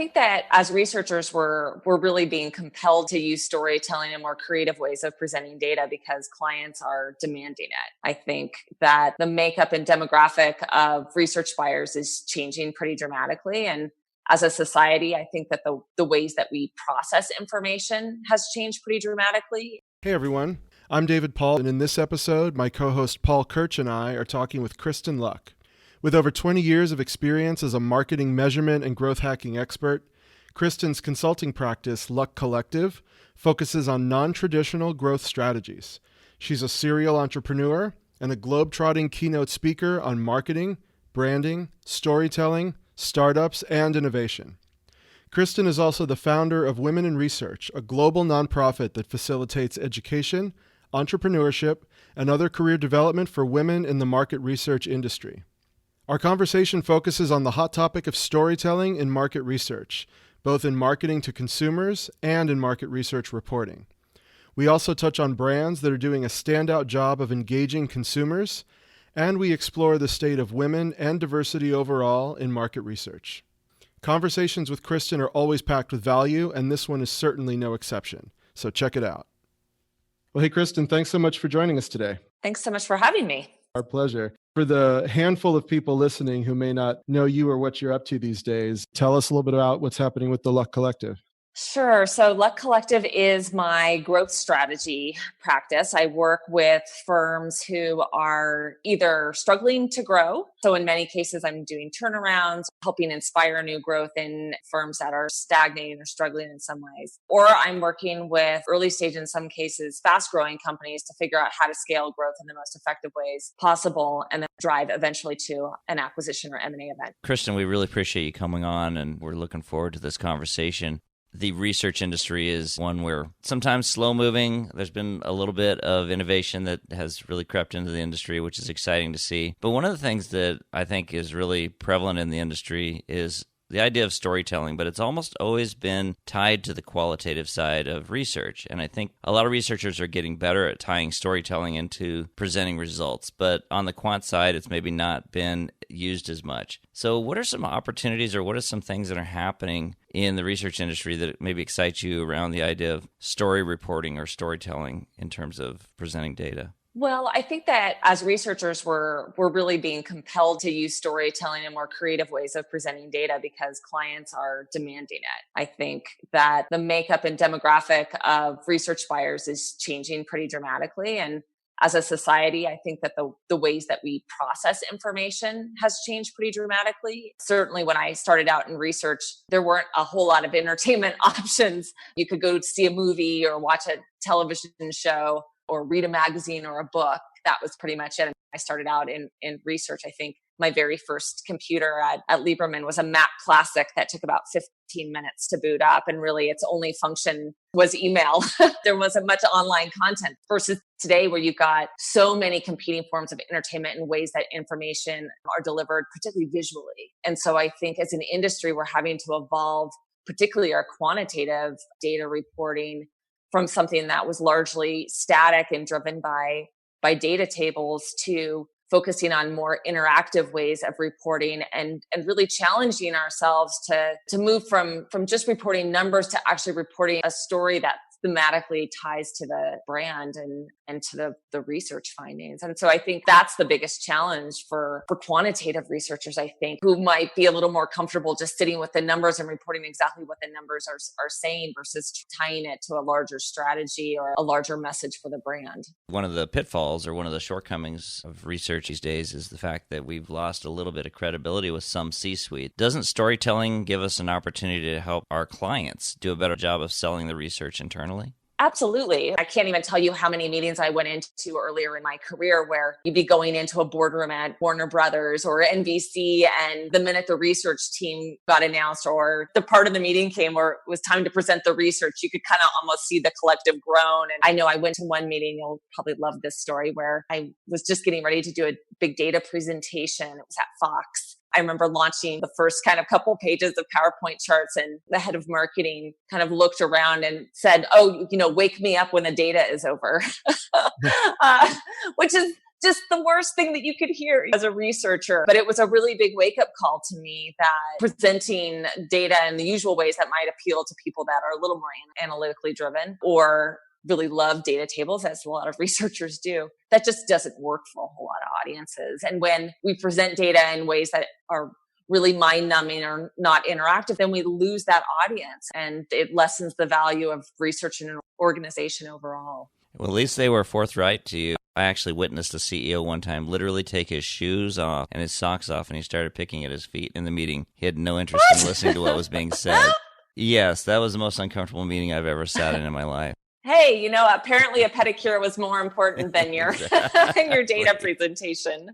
think that as researchers, we're really being compelled to use storytelling and more creative ways of presenting data because clients are demanding it. I think that the makeup and demographic of research buyers is changing pretty dramatically. And as a society, I think that the ways that we process information has changed pretty dramatically. Hey everyone, I'm David Paull, and in this episode, my co-host Paul Kirch and I are talking with Kristin Luck. With over 20 years of experience as a marketing measurement and growth hacking expert, Kristin's consulting practice, Luck Collective, focuses on non-traditional growth strategies. She's a serial entrepreneur and a globe-trotting keynote speaker on marketing, branding, storytelling, startups, and innovation. Kristin is also the founder of Women in Research, a global nonprofit that facilitates education, entrepreneurship, and other career development for women in the market research industry. Our conversation focuses on the hot topic of storytelling in market research, both in marketing to consumers and in market research reporting. We also touch on brands that are doing a standout job of engaging consumers, and we explore the state of women and diversity overall in market research. Conversations with Kristin are always packed with value, and this one is certainly no exception. So check it out. Well, hey, Kristin, thanks so much for joining us today. Thanks so much for having me. Our pleasure. For the handful of people listening who may not know you or what you're up to these days, tell us a little bit about what's happening with the Luck Collective. Sure. So Luck Collective is my growth strategy practice. I work with firms who are either struggling to grow. So in many cases, I'm doing turnarounds, helping inspire new growth in firms that are stagnating or struggling in some ways. Or I'm working with early stage, in some cases, fast growing companies to figure out how to scale growth in the most effective ways possible and then drive eventually to an acquisition or M&A event. Kristin, we really appreciate you coming on, and we're looking forward to this conversation. The research industry is one where sometimes slow moving. There's been a little bit of innovation that has really crept into the industry, which is exciting to see. But one of the things that I think is really prevalent in the industry is the idea of storytelling, but it's almost always been tied to the qualitative side of research. And I think a lot of researchers are getting better at tying storytelling into presenting results. But on the quant side, it's maybe not been used as much. So what are some opportunities or what are some things that are happening in the research industry that maybe excite you around the idea of story reporting or storytelling in terms of presenting data? Well, I think that as researchers, we're really being compelled to use storytelling and more creative ways of presenting data because clients are demanding it. I think that the makeup and demographic of research buyers is changing pretty dramatically. And as a society, I think that the ways that we process information has changed pretty dramatically. Certainly when I started out in research, there weren't a whole lot of entertainment options. You could go see a movie or watch a television show or read a magazine or a book. That was pretty much it. I started out in research. I think my very first computer at Lieberman was a Mac Classic that took about 15 minutes to boot up. And really its only function was email. There wasn't much online content versus today where you've got so many competing forms of entertainment and ways that information are delivered, particularly visually. And so I think as an industry, we're having to evolve, particularly our quantitative data reporting, from something that was largely static and driven by data tables to focusing on more interactive ways of reporting and really challenging ourselves to move from just reporting numbers to actually reporting a story that thematically ties to the brand and to the research findings. And so I think that's the biggest challenge for quantitative researchers, I think, who might be a little more comfortable just sitting with the numbers and reporting exactly what the numbers are saying versus tying it to a larger strategy or a larger message for the brand. One of the pitfalls or one of the shortcomings of research these days is the fact that we've lost a little bit of credibility with some C-suite. Doesn't storytelling give us an opportunity to help our clients do a better job of selling the research internally? Absolutely. I can't even tell you how many meetings I went into earlier in my career where you'd be going into a boardroom at Warner Brothers or NBC, and the minute the research team got announced or the part of the meeting came where it was time to present the research, you could kind of almost see the collective groan. And I know I went to one meeting, you'll probably love this story, where I was just getting ready to do a big data presentation. It was at Fox. I remember launching the first kind of couple pages of PowerPoint charts, and the head of marketing kind of looked around and said, "Oh, wake me up when the data is over," which is just the worst thing that you could hear as a researcher. But it was a really big wake-up call to me that presenting data in the usual ways that might appeal to people that are a little more analytically driven or really love data tables, as a lot of researchers do, that just doesn't work for a whole lot of audiences. And when we present data in ways that are really mind-numbing or not interactive, then we lose that audience and it lessens the value of research in an organization overall. Well, at least they were forthright to you. I actually witnessed a CEO one time literally take his shoes off and his socks off, and he started picking at his feet in the meeting. He had no interest in listening to what was being said. Yes, that was the most uncomfortable meeting I've ever sat in my life. Hey, apparently a pedicure was more important than your your data presentation.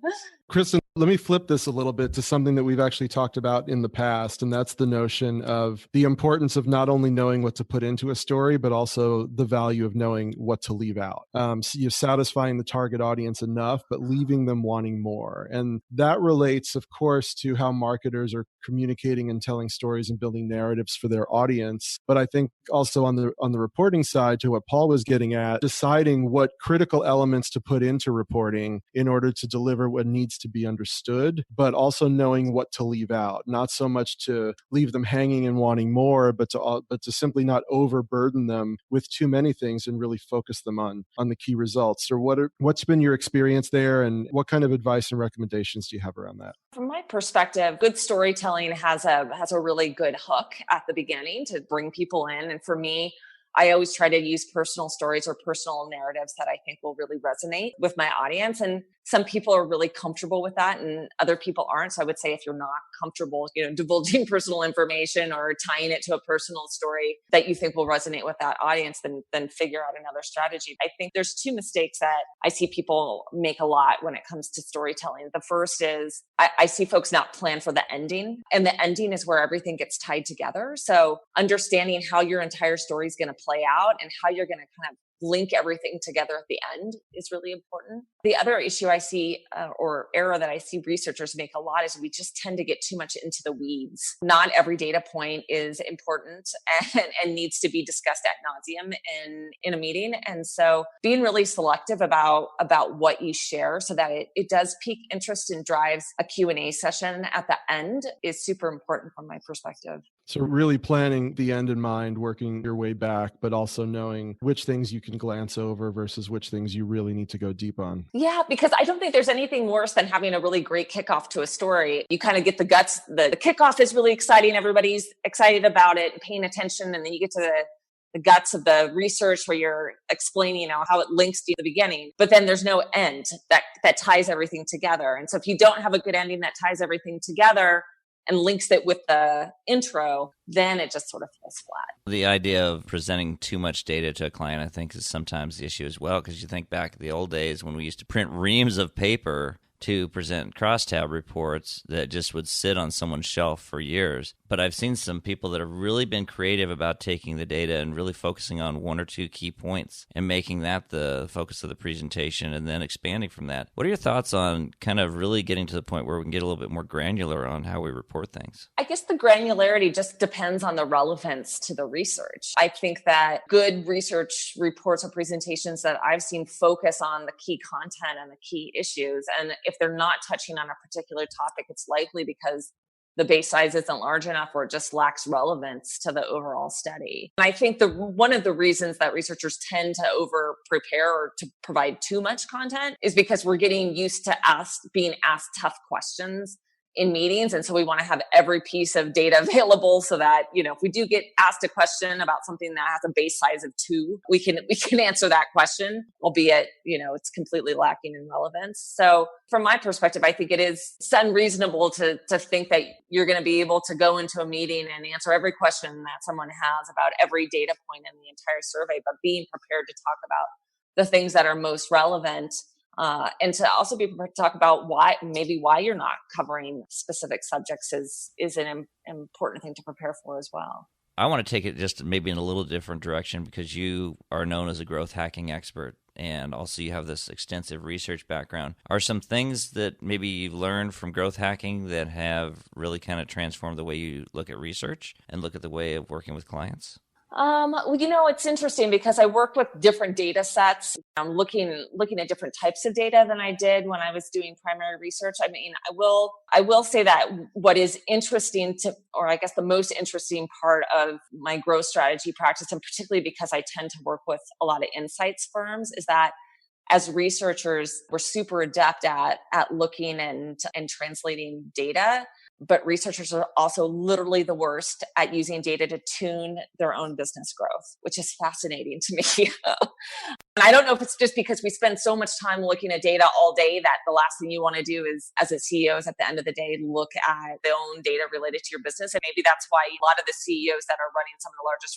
Kristin, let me flip this a little bit to something that we've actually talked about in the past, and that's the notion of the importance of not only knowing what to put into a story, but also the value of knowing what to leave out. So you're satisfying the target audience enough, but leaving them wanting more. And that relates, of course, to how marketers are communicating and telling stories and building narratives for their audience. But I think also on the reporting side, to what Paull was getting at, deciding what critical elements to put into reporting in order to deliver what needs to be understood, but also knowing what to leave out. Not so much to leave them hanging and wanting more, but to simply not overburden them with too many things and really focus them on the key results. So what's been your experience there, and what kind of advice and recommendations do you have around that? From my perspective, good storytelling has a really good hook at the beginning to bring people in. And for me, I always try to use personal stories or personal narratives that I think will really resonate with my audience. And some people are really comfortable with that and other people aren't. So I would say if you're not comfortable, divulging personal information or tying it to a personal story that you think will resonate with that audience, then figure out another strategy. I think there's two mistakes that I see people make a lot when it comes to storytelling. The first is I see folks not plan for the ending, and the ending is where everything gets tied together. So understanding how your entire story is going to play out and how you're going to kind of link everything together at the end is really important. The other issue I see or error that I see researchers make a lot is we just tend to get too much into the weeds. Not every data point is important and needs to be discussed ad nauseum in a meeting. And so being really selective about what you share so that it does pique interest and drives a Q&A session at the end is super important from my perspective. So really planning the end in mind, working your way back, but also knowing which things you can glance over versus which things you really need to go deep on. Yeah, because I don't think there's anything worse than having a really great kickoff to a story. You kind of get the guts. The kickoff is really exciting. Everybody's excited about it and paying attention. And then you get to the guts of the research where you're explaining how it links to the beginning. But then there's no end that ties everything together. And so if you don't have a good ending that ties everything together and links it with the intro, then it just sort of falls flat. The idea of presenting too much data to a client, I think, is sometimes the issue as well, because you think back to the old days when we used to print reams of paper to present crosstab reports that just would sit on someone's shelf for years. But I've seen some people that have really been creative about taking the data and really focusing on one or two key points and making that the focus of the presentation and then expanding from that. What are your thoughts on kind of really getting to the point where we can get a little bit more granular on how we report things? I guess the granularity just depends on the relevance to the research. I think that good research reports or presentations that I've seen focus on the key content and the key issues. And if they're not touching on a particular topic, it's likely because the base size isn't large enough or it just lacks relevance to the overall study. And I think one of the reasons that researchers tend to over prepare or to provide too much content is because we're getting used to being asked tough questions in meetings. And so we want to have every piece of data available so that, if we do get asked a question about something that has a base size of 2, we can answer that question, albeit, it's completely lacking in relevance. So from my perspective, I think it's unreasonable to think that you're going to be able to go into a meeting and answer every question that someone has about every data point in the entire survey, but being prepared to talk about the things that are most relevant. And to also be prepared to talk about why you're not covering specific subjects is an important thing to prepare for as well. I want to take it just maybe in a little different direction because you are known as a growth hacking expert and also you have this extensive research background. Are some things that maybe you've learned from growth hacking that have really kind of transformed the way you look at research and look at the way of working with clients? It's interesting because I work with different data sets. I'm looking at different types of data than I did when I was doing primary research. I mean, I will say that what is interesting or I guess the most interesting part of my growth strategy practice, and particularly because I tend to work with a lot of insights firms, is that as researchers, we're super adept at looking and translating data. But researchers are also literally the worst at using data to tune their own business growth, which is fascinating to me. And I don't know if it's just because we spend so much time looking at data all day that the last thing you want to do is, as a CEO, is at the end of the day, look at their own data related to your business. And maybe that's why a lot of the CEOs that are running some of the largest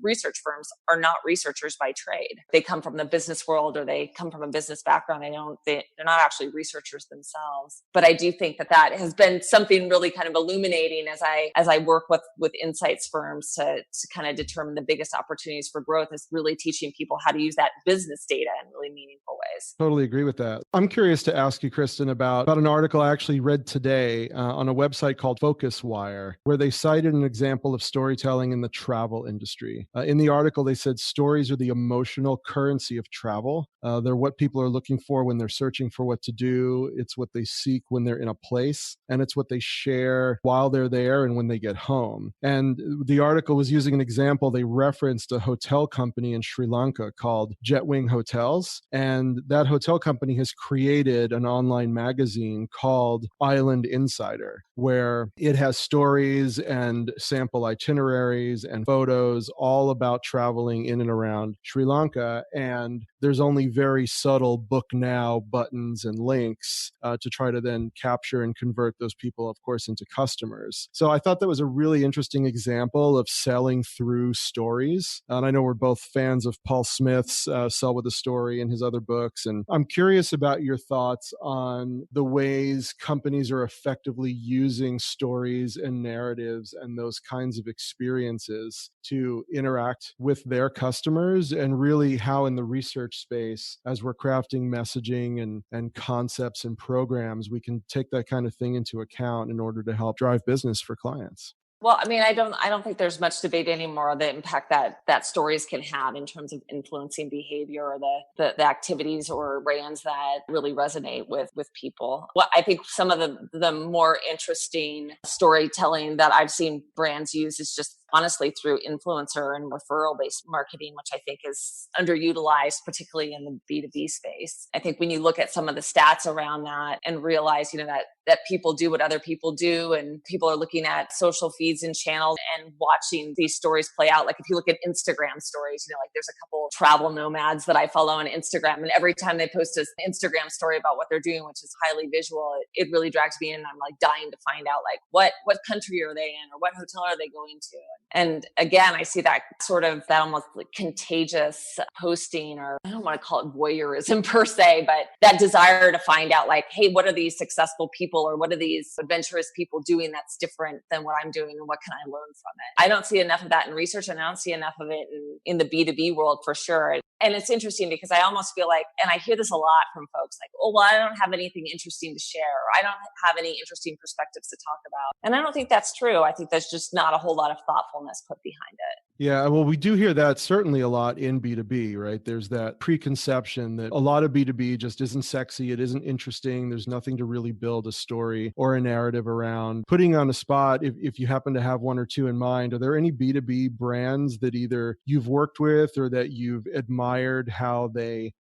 research firms are not researchers by trade. They come from the business world or they come from a business background. They're not actually researchers themselves. But I do think that has been something really kind of illuminating as I work with insights firms to kind of determine the biggest opportunities for growth, is really teaching people how to use that business data in really meaningful ways. Totally agree with that. I'm curious to ask you, Kristin, about an article I actually read today on a website called FocusWire, where they cited an example of storytelling in the travel industry. In the article, they said stories are the emotional currency of travel. They're what people are looking for when they're searching for what to do. It's what they seek when they're in a place, and it's what they share while they're there and when they get home. And the article was using an example. They referenced a hotel company in Sri Lanka called Jetwing Hotels. And that hotel company has created an online magazine called Island Insider, where it has stories and sample itineraries and photos all about traveling in and around Sri Lanka. And there's only very subtle book now buttons and links to try to then capture and convert those people, of course, into customers. So I thought that was a really interesting example of selling through stories. And I know we're both fans of Paul Smith's Sell with a Story and his other books. And I'm curious about your thoughts on the ways companies are effectively using stories and narratives and those kinds of experiences to interact with their customers, and really how in the research space, as we're crafting messaging and concepts and programs, we can take that kind of thing into account in order to help drive business for clients. Well, I mean, I don't think there's much debate anymore the impact that stories can have in terms of influencing behavior or the activities or brands that really resonate with people. Well, I think some of the more interesting storytelling that I've seen brands use is just honestly through influencer and referral based marketing, which I think is underutilized, particularly in the B2B space. I think when you look at some of the stats around that and realize, that people do what other people do, and people are looking at social feeds and channels and watching these stories play out. Like if you look at Instagram stories, like there's a couple travel nomads that I follow on Instagram, and every time they post an Instagram story about what they're doing, which is highly visual, it really drags me in. I'm like dying to find out like what country are they in or what hotel are they going to. And again, I see that that almost like contagious posting, or I don't want to call it voyeurism per se, but that desire to find out like, hey, what are these successful people or what are these adventurous people doing that's different than what I'm doing, and what can I learn from it? I don't see enough of that in research, and I don't see enough of it in the B2B world for sure. And it's interesting because I almost feel like, and I hear this a lot from folks like, oh, well, I don't have anything interesting to share, or I don't have any interesting perspectives to talk about. And I don't think that's true. I think there's just not a whole lot of thoughtfulness put behind it. Yeah, well, we do hear that certainly a lot in B2B, right? There's that preconception that a lot of B2B just isn't sexy. It isn't interesting. There's nothing to really build a story or a narrative around. Putting on a spot, if you happen to have one or two in mind, are there any B2B brands that either you've worked with or that you've admired how they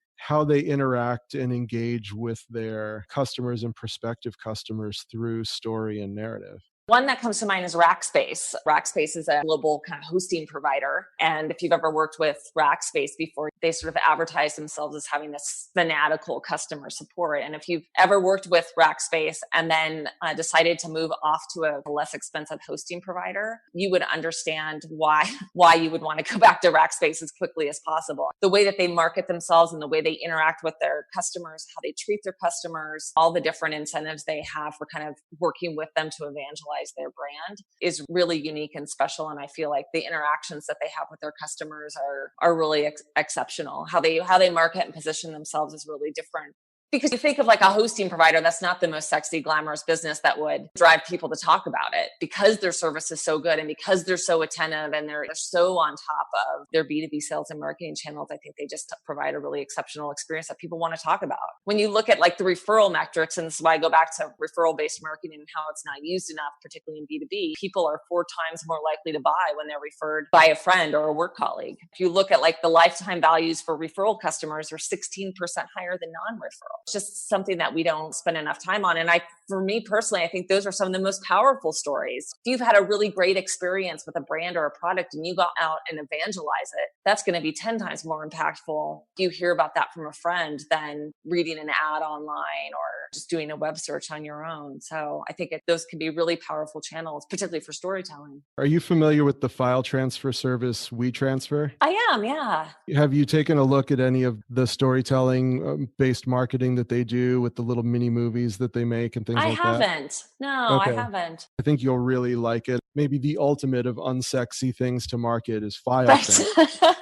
interact and engage with their customers and prospective customers through story and narrative? One that comes to mind is Rackspace. Rackspace is a global kind of hosting provider. And if you've ever worked with Rackspace before, they sort of advertise themselves as having this fanatical customer support. And if you've ever worked with Rackspace and then decided to move off to a less expensive hosting provider, you would understand why you would want to go back to Rackspace as quickly as possible. The way that they market themselves and the way they interact with their customers, how they treat their customers, all the different incentives they have for kind of working with them to evangelize their brand is really unique and special. And I feel like the interactions that they have with their customers are really exceptional. How they market and position themselves is really different Because you think of like a hosting provider, that's not the most sexy, glamorous business that would drive people to talk about it, because their service is so good and because they're so attentive and they're so on top of their B2B sales and marketing channels. I think they just provide a really exceptional experience that people want to talk about. When you look at like the referral metrics, and this is why I go back to referral-based marketing and how it's not used enough, particularly in B2B, people are 4 times more likely to buy when they're referred by a friend or a work colleague. If you look at like the lifetime values for referral customers are 16% higher than non-referral. It's just something that we don't spend enough time on. And for me personally, I think those are some of the most powerful stories. If you've had a really great experience with a brand or a product and you go out and evangelize it, that's going to be 10 times more impactful if you hear about that from a friend than reading an ad online or just doing a web search on your own. So I think those can be really powerful channels, particularly for storytelling. Are you familiar with the file transfer service WeTransfer? I am, yeah. Have you taken a look at any of the storytelling based marketing that they do with the little mini movies that they make and things like that? I haven't. No, Okay. I haven't. I think you'll really like it. Maybe the ultimate of unsexy things to market is file transfer.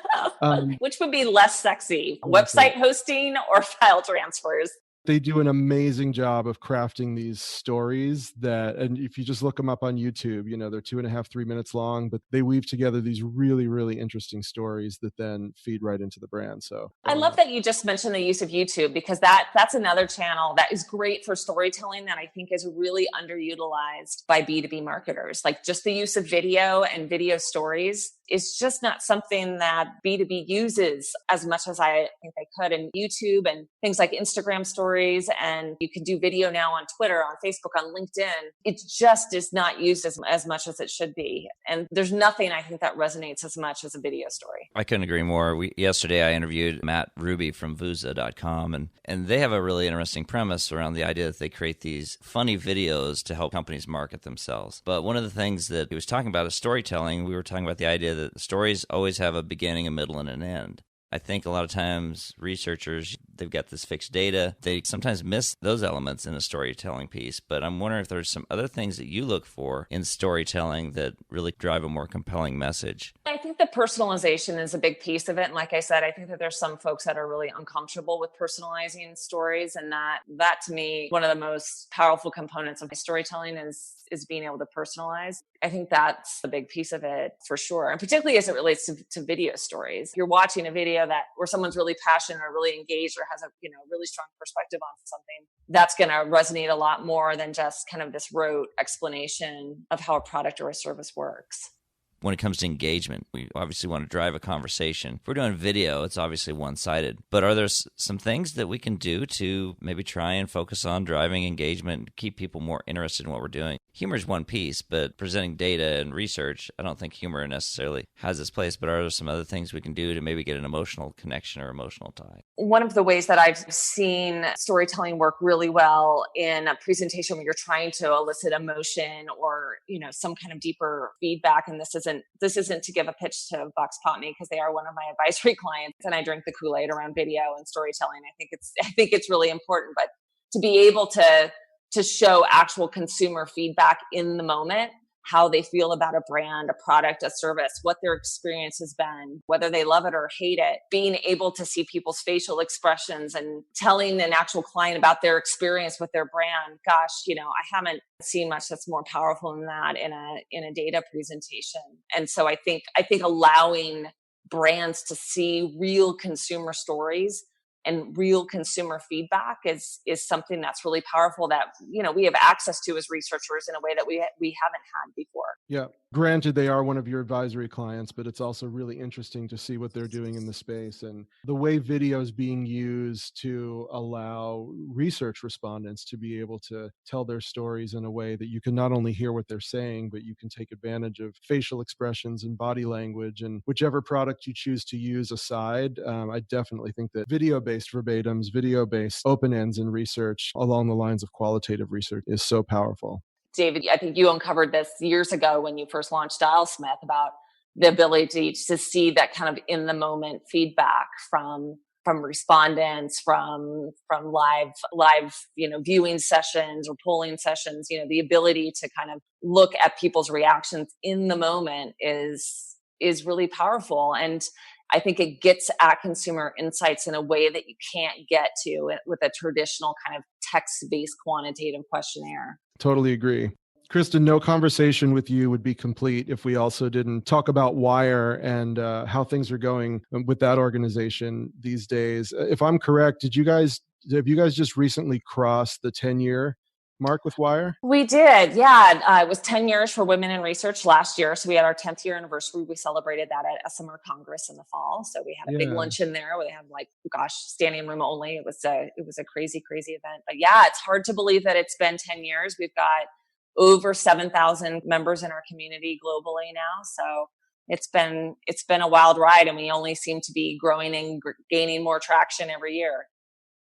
Which would be less sexy, website hosting or file transfers? They do an amazing job of crafting these stories and if you just look them up on YouTube, they're 2.5, 3 minutes long, but they weave together these really, really interesting stories that then feed right into the brand. So I love that you just mentioned the use of YouTube, because that's another channel that is great for storytelling that I think is really underutilized by B2B marketers. Like just the use of video and video stories is just not something that B2B uses as much as I think they could. And YouTube and things like Instagram stories, and you can do video now on Twitter, on Facebook, on LinkedIn. It just is not used as much as it should be. And there's nothing I think that resonates as much as a video story. I couldn't agree more. Yesterday I interviewed Matt Ruby from Vuza.com, and they have a really interesting premise around the idea that they create these funny videos to help companies market themselves. But one of the things that he was talking about is storytelling. We were talking about the idea that stories always have a beginning, a middle, and an end. I think a lot of times researchers, they've got this fixed data. They sometimes miss those elements in a storytelling piece, but I'm wondering if there's some other things that you look for in storytelling that really drive a more compelling message. I think the personalization is a big piece of it. And like I said, I think that there's some folks that are really uncomfortable with personalizing stories. And that to me, one of the most powerful components of storytelling is being able to personalize. I think that's the big piece of it for sure. And particularly as it relates to video stories. If you're watching a video where someone's really passionate or really engaged or has a really strong perspective on something, that's going to resonate a lot more than just kind of this rote explanation of how a product or a service works. When it comes to engagement, we obviously want to drive a conversation. If we're doing video, it's obviously one-sided. But are there some things that we can do to maybe try and focus on driving engagement, keep people more interested in what we're doing? Humor is one piece, but presenting data and research, I don't think humor necessarily has its place. But are there some other things we can do to maybe get an emotional connection or emotional tie? One of the ways that I've seen storytelling work really well in a presentation where you're trying to elicit emotion or, some kind of deeper feedback, and this isn't to give a pitch to Vox Popney because they are one of my advisory clients and I drink the Kool-Aid around video and storytelling. I think it's really important, but to be able to show actual consumer feedback in the moment, how they feel about a brand, a product, a service, what their experience has been, whether they love it or hate it, being able to see people's facial expressions and telling an actual client about their experience with their brand. Gosh, I haven't seen much that's more powerful than that in a data presentation. And so I think allowing brands to see real consumer stories and real consumer feedback is something that's really powerful that, we have access to as researchers in a way that we haven't had before. Yeah. Granted, they are one of your advisory clients, but it's also really interesting to see what they're doing in the space and the way video is being used to allow research respondents to be able to tell their stories in a way that you can not only hear what they're saying, but you can take advantage of facial expressions and body language. And whichever product you choose to use aside, I definitely think that video-based verbatims, video-based open ends in research along the lines of qualitative research is so powerful. David, I think you uncovered this years ago when you first launched Dialsmith about the ability to see that kind of in the moment feedback from respondents, from live, viewing sessions or polling sessions. The ability to kind of look at people's reactions in the moment is really powerful. And I think it gets at consumer insights in a way that you can't get to it with a traditional kind of text-based quantitative questionnaire. Totally agree. Kristin, no conversation with you would be complete if we also didn't talk about Wire and how things are going with that organization these days. If I'm correct, have you guys just recently crossed the 10-year mark with Wire? We did. Yeah. It was 10 years for women in research last year. So we had our 10th year anniversary. We celebrated that at SMR Congress in the fall. So we had a big luncheon there where they had standing room only. It was a crazy, crazy event. But yeah, it's hard to believe that it's been 10 years. We've got over 7,000 members in our community globally now. So it's been a wild ride, and we only seem to be growing and gaining more traction every year.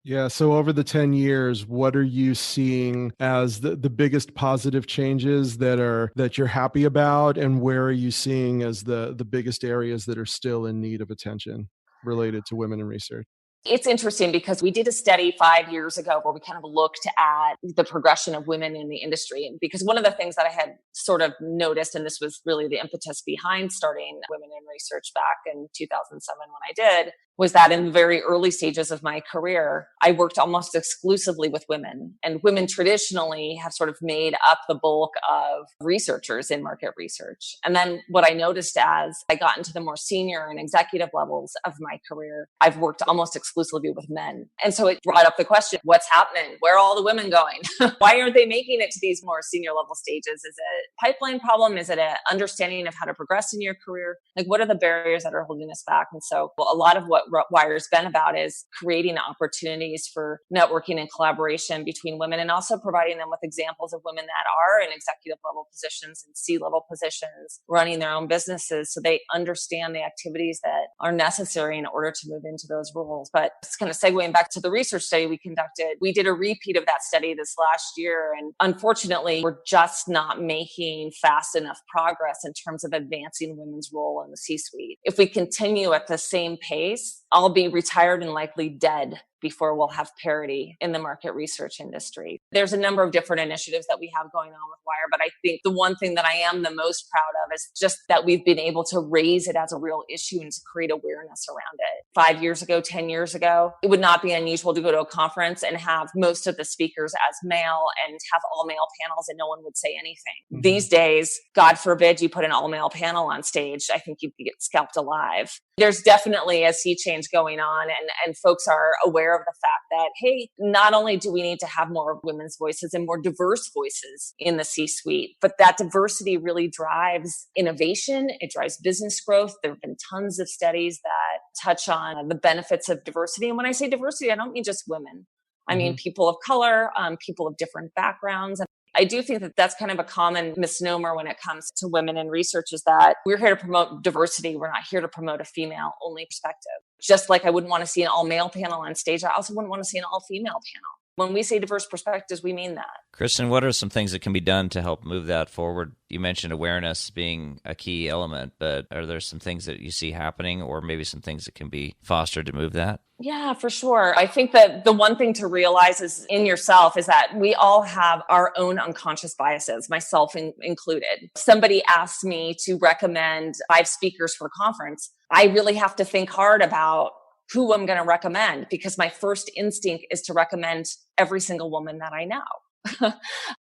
Yeah. So over the 10 years, what are you seeing as the biggest positive changes that you're happy about? And where are you seeing as the biggest areas that are still in need of attention related to women in research? It's interesting because we did a study 5 years ago where we kind of looked at the progression of women in the industry. And because one of the things that I had sort of noticed, and this was really the impetus behind starting Women in Research back in 2007 when I did, was that in the very early stages of my career, I worked almost exclusively with women. And women traditionally have sort of made up the bulk of researchers in market research. And then what I noticed as I got into the more senior and executive levels of my career, I've worked almost exclusively with men. And so it brought up the question, what's happening? Where are all the women going? Why aren't they making it to these more senior level stages? Is it a pipeline problem? Is it an understanding of how to progress in your career? Like, what are the barriers that are holding us back? And so a lot of what Wire's been about is creating opportunities for networking and collaboration between women, and also providing them with examples of women that are in executive level positions and C-level positions, running their own businesses, so they understand the activities that are necessary in order to move into those roles. But it's kind of segueing back to the research study we conducted. We did a repeat of that study this last year, and unfortunately, we're just not making fast enough progress in terms of advancing women's role in the C-suite. If we continue at the same pace, I'll be retired and likely dead before we'll have parity in the market research industry. There's a number of different initiatives that we have going on with Wire, but I think the one thing that I am the most proud of is just that we've been able to raise it as a real issue and to create awareness around it. 5 years ago, 10 years ago, it would not be unusual to go to a conference and have most of the speakers as male and have all male panels and no one would say anything. Mm-hmm. These days, God forbid you put an all male panel on stage, I think you'd get scalped alive. There's definitely a sea change going on, and folks are aware of the fact that, hey, not only do we need to have more women's voices and more diverse voices in the C-suite, but that diversity really drives innovation. It drives business growth. There have been tons of studies that touch on the benefits of diversity. And when I say diversity, I don't mean just women. I mean people of color, people of different backgrounds. I do think that that's kind of a common misnomer when it comes to women in research, is that we're here to promote diversity. We're not here to promote a female-only perspective. Just like I wouldn't want to see an all-male panel on stage, I also wouldn't want to see an all-female panel. When we say diverse perspectives, we mean that. Kristin, what are some things that can be done to help move that forward? You mentioned awareness being a key element, but are there some things that you see happening, or maybe some things that can be fostered to move that? Yeah, for sure. I think that the one thing to realize is in yourself is that we all have our own unconscious biases, myself included. Somebody asked me to recommend 5 speakers for a conference. I really have to think hard about who I'm going to recommend, because my first instinct is to recommend every single woman that I know.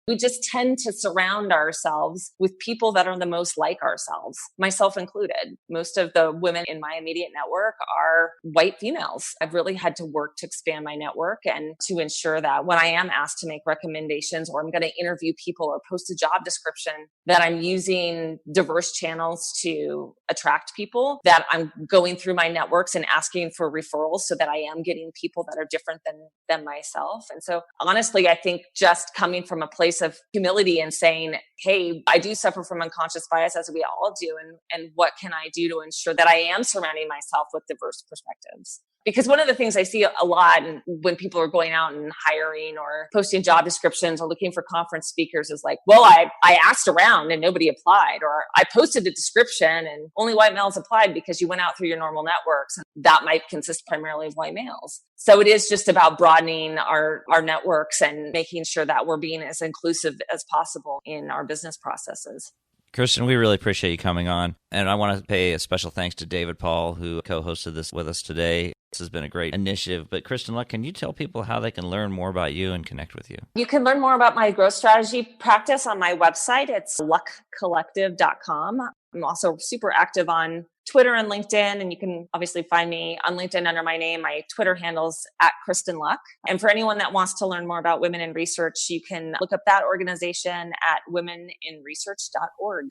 We just tend to surround ourselves with people that are the most like ourselves, myself included. Most of the women in my immediate network are white females. I've really had to work to expand my network and to ensure that when I am asked to make recommendations, or I'm going to interview people or post a job description, that I'm using diverse channels to attract people, that I'm going through my networks and asking for referrals so that I am getting people that are different than myself. And so honestly, I think just coming from a place of humility and saying, hey, I do suffer from unconscious bias, as we all do. And what can I do to ensure that I am surrounding myself with diverse perspectives? Because one of the things I see a lot when people are going out and hiring or posting job descriptions or looking for conference speakers is like, well, I asked around and nobody applied, or I posted a description and only white males applied because you went out through your normal networks. And that might consist primarily of white males. So it is just about broadening our networks and making sure that we're being as inclusive as possible in our business processes. Kristin, we really appreciate you coming on. And I want to pay a special thanks to David Paull, who co-hosted this with us today. This has been a great initiative. But Kristin Luck, can you tell people how they can learn more about you and connect with you? You can learn more about my growth strategy practice on my website. It's luckcollective.com. I'm also super active on Twitter and LinkedIn, and you can obviously find me on LinkedIn under my name. My Twitter handle's @Kristin Luck. And for anyone that wants to learn more about women in research, you can look up that organization at womeninresearch.org.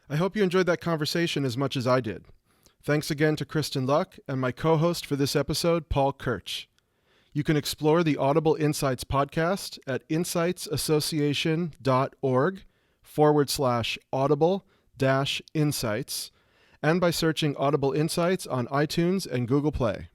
I hope you enjoyed that conversation as much as I did. Thanks again to Kristin Luck and my co-host for this episode, Paull Kirch. You can explore the Audible Insights podcast at insightsassociation.org/audible-insights and by searching Audible Insights on iTunes and Google Play.